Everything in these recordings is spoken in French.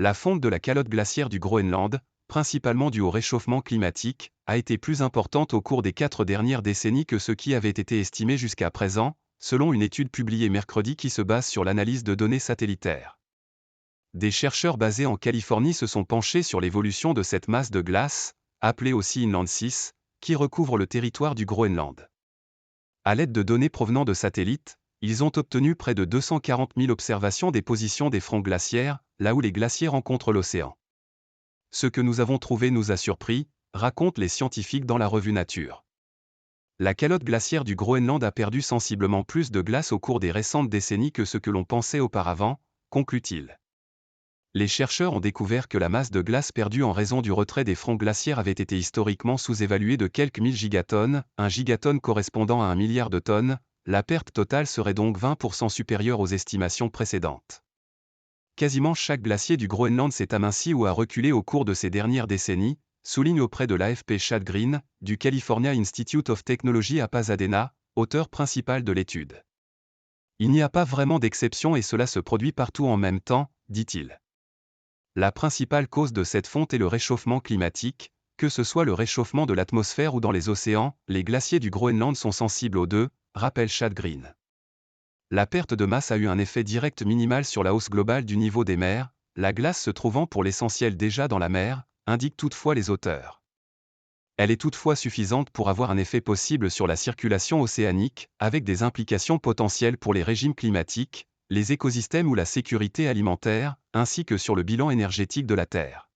La fonte de la calotte glaciaire du Groenland, principalement due au réchauffement climatique, a été plus importante au cours des 4 dernières décennies que ce qui avait été estimé jusqu'à présent, selon une étude publiée mercredi qui se base sur l'analyse de données satellitaires. Des chercheurs basés en Californie se sont penchés sur l'évolution de cette masse de glace, appelée aussi Inland 6, qui recouvre le territoire du Groenland. À l'aide de données provenant de satellites, ils ont obtenu près de 240 000 observations des positions des fronts glaciaires, là où les glaciers rencontrent l'océan. Ce que nous avons trouvé nous a surpris, racontent les scientifiques dans la revue Nature. La calotte glaciaire du Groenland a perdu sensiblement plus de glace au cours des récentes décennies que ce que l'on pensait auparavant, conclut-il. Les chercheurs ont découvert que la masse de glace perdue en raison du retrait des fronts glaciaires avait été historiquement sous-évaluée de quelques 1000 gigatonnes, un gigatonne correspondant à 1 milliard de tonnes. La perte totale serait donc 20% supérieure aux estimations précédentes. Quasiment chaque glacier du Groenland s'est aminci ou a reculé au cours de ces dernières décennies, souligne auprès de l'AFP Chad Green, du California Institute of Technology à Pasadena, auteur principal de l'étude. Il n'y a pas vraiment d'exception et cela se produit partout en même temps, dit-il. La principale cause de cette fonte est le réchauffement climatique, que ce soit le réchauffement de l'atmosphère ou dans les océans, les glaciers du Groenland sont sensibles aux deux, rappelle Chad Green. La perte de masse a eu un effet direct minimal sur la hausse globale du niveau des mers, la glace se trouvant pour l'essentiel déjà dans la mer, indiquent toutefois les auteurs. Elle est toutefois suffisante pour avoir un effet possible sur la circulation océanique, avec des implications potentielles pour les régimes climatiques, les écosystèmes ou la sécurité alimentaire, ainsi que sur le bilan énergétique de la Terre.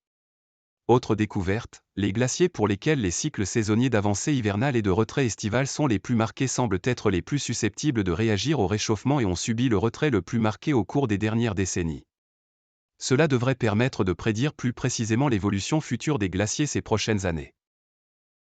Autre découverte, les glaciers pour lesquels les cycles saisonniers d'avancée hivernale et de retrait estival sont les plus marqués semblent être les plus susceptibles de réagir au réchauffement et ont subi le retrait le plus marqué au cours des dernières décennies. Cela devrait permettre de prédire plus précisément l'évolution future des glaciers ces prochaines années.